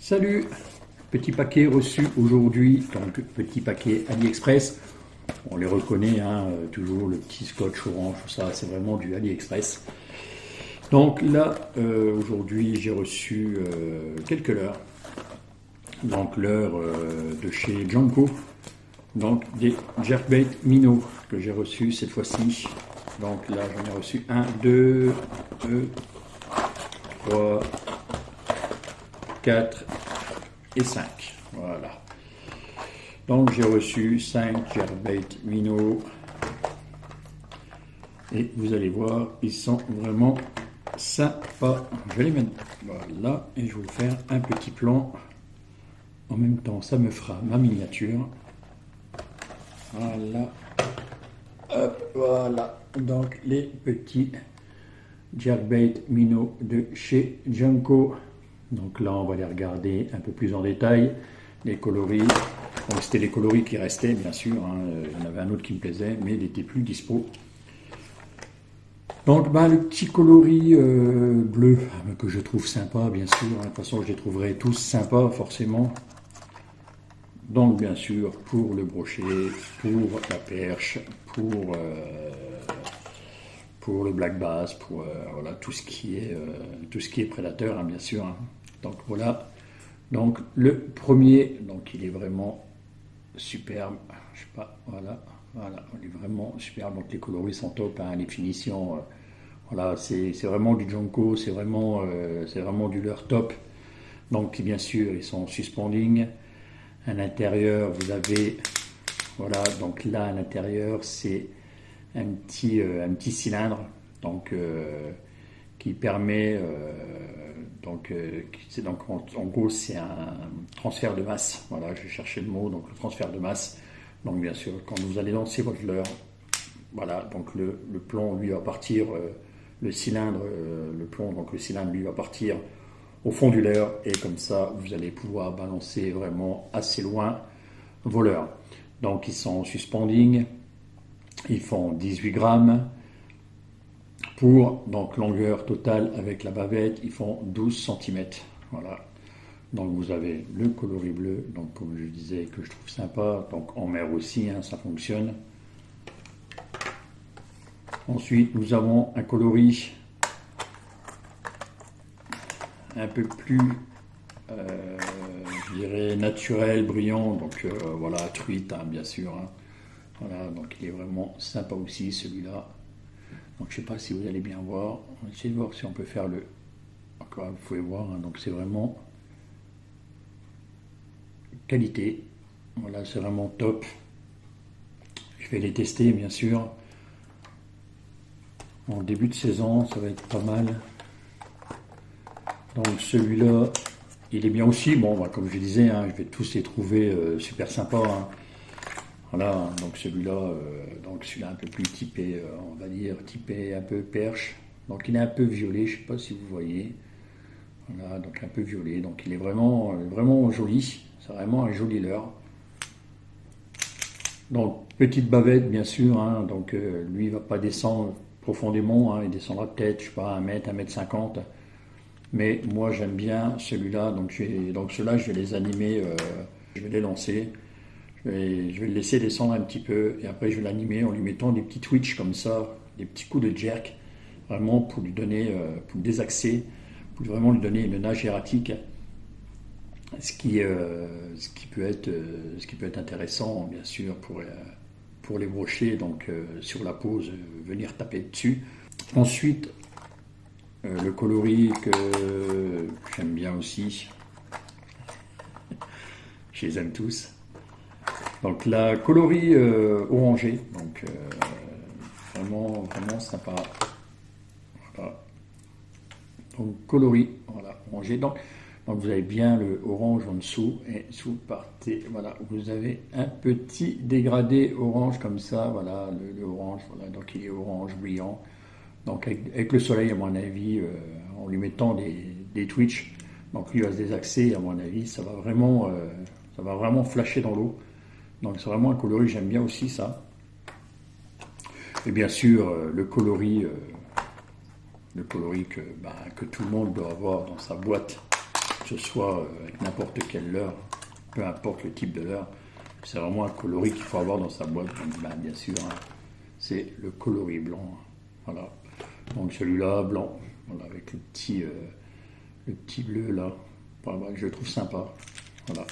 Salut, petit paquet reçu aujourd'hui, donc petit paquet AliExpress. On les reconnaît, hein, toujours le petit scotch orange, tout ça, c'est vraiment du AliExpress. Donc là, aujourd'hui, j'ai reçu quelques leurres. Donc leurres de chez Janko, donc des jerkbait minnows que j'ai reçus cette fois-ci. Donc là, j'en ai reçu 1, 2, 3, 4 et 5. Voilà. Donc j'ai reçu 5 jerkbait minnows. Et vous allez voir, ils sont vraiment sympas. Je vais les mettre voilà et je vais vous faire un petit plan. En même temps, ça me fera ma miniature. Voilà. Hop, voilà. Donc les petits jerkbait minnows de chez Janko. Donc là, on va les regarder un peu plus en détail. Les coloris. Donc c'était les coloris qui restaient, bien sûr. Hein. Il y en avait un autre qui me plaisait, mais il n'était plus dispo. Donc le petit coloris bleu que je trouve sympa, bien sûr. De toute façon, je les trouverai tous sympas, forcément. Donc bien sûr, pour le brochet, pour la perche, pour le black bass, pour voilà, tout ce qui est prédateur, hein, bien sûr. Hein. Donc voilà. Donc le premier, donc il est vraiment superbe. Je sais pas, voilà, il est vraiment superbe. Donc les coloris sont top, hein, les finitions. Voilà, c'est vraiment du Janko, c'est vraiment du leurre top. Donc bien sûr, ils sont en suspending. À l'intérieur, vous avez, voilà, donc là à l'intérieur, c'est un petit cylindre, donc qui permet, en gros, c'est un transfert de masse. Voilà, je cherchais le mot, donc le transfert de masse. Donc bien sûr, quand vous allez lancer votre leurre, voilà, donc le plomb lui va partir, le cylindre, donc le cylindre lui va partir au fond du leurre et comme ça vous allez pouvoir balancer vraiment assez loin vos leurres. Donc ils sont en suspending, ils font 18 grammes. Pour donc longueur totale avec la bavette, ils font 12 cm. Voilà. Donc vous avez le coloris bleu, donc comme je disais que je trouve sympa, donc en mer aussi, hein, ça fonctionne. Ensuite nous avons un coloris un peu plus je dirais naturel, brillant, donc voilà, truite, hein, bien sûr. Hein. Voilà, donc il est vraiment sympa aussi celui-là. Donc je ne sais pas si vous allez bien voir. On va essayer de voir si on peut faire le. Encore, vous pouvez voir, hein, donc c'est vraiment qualité. Voilà, c'est vraiment top. Je vais les tester, bien sûr. En début de saison, ça va être pas mal. Donc celui-là, il est bien aussi. Bon, comme je disais, hein, je vais tous les trouver super sympas. Hein. Voilà, donc celui-là, un peu plus typé, on va dire, typé un peu perche. Donc il est un peu violet, je ne sais pas si vous voyez. Voilà, donc un peu violet. Donc il est vraiment, vraiment joli. C'est vraiment un joli leurre. Donc petite bavette, bien sûr. Hein, donc lui, il ne va pas descendre profondément. Hein, il descendra peut-être, je ne sais pas, 1 mètre, 1,50 m. Mais moi j'aime bien celui-là, donc ceux-là je vais les animer, je vais les lancer, je vais le laisser descendre un petit peu et après je vais l'animer en lui mettant des petits twitch comme ça, des petits coups de jerk, vraiment pour lui donner, pour le désaxer, pour vraiment lui donner une nage erratique, ce qui peut être intéressant bien sûr pour les brocher, donc sur la pose, venir taper dessus. Ensuite, le coloris que j'aime bien aussi, je les aime tous. Donc la coloris orangé, donc vraiment, vraiment sympa. Voilà. Donc coloris, voilà, orangé. Donc vous avez bien le orange en dessous et sous partez, voilà, vous avez un petit dégradé orange comme ça, voilà, le orange, voilà, donc il est orange brillant. Donc avec le soleil, à mon avis, en lui mettant des twitch, donc lui va se désaxer, à mon avis, ça va vraiment flasher dans l'eau. Donc c'est vraiment un coloris, j'aime bien aussi ça. Et bien sûr, le coloris que tout le monde doit avoir dans sa boîte ce soit avec n'importe quelle leurre, peu importe le type de leurre. C'est vraiment un coloris qu'il faut avoir dans sa boîte. Donc, ben, bien sûr, hein, c'est le coloris blanc. Voilà. Donc celui-là, blanc, voilà, avec le petit bleu là, voilà, que je trouve sympa. Voilà.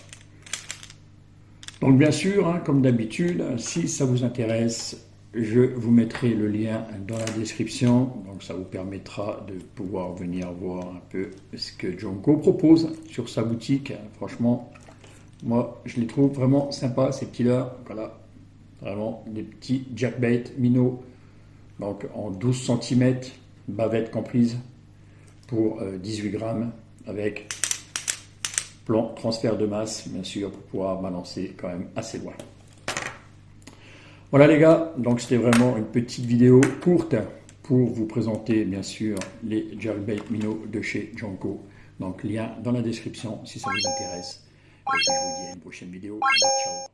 Donc bien sûr, hein, comme d'habitude, si ça vous intéresse, je vous mettrai le lien dans la description. Donc ça vous permettra de pouvoir venir voir un peu ce que Jonko propose sur sa boutique. Franchement, moi je les trouve vraiment sympas ces petits-là. Voilà, vraiment des petits jackbait minots. Donc en 12 cm, bavette comprise, pour 18 grammes, avec plan transfert de masse, bien sûr, pour pouvoir balancer quand même assez loin. Voilà les gars, donc c'était vraiment une petite vidéo courte pour vous présenter bien sûr les jackbait minots de chez Jonko. Donc lien dans la description si ça vous intéresse. Et puis je vous dis à une prochaine vidéo. Ciao.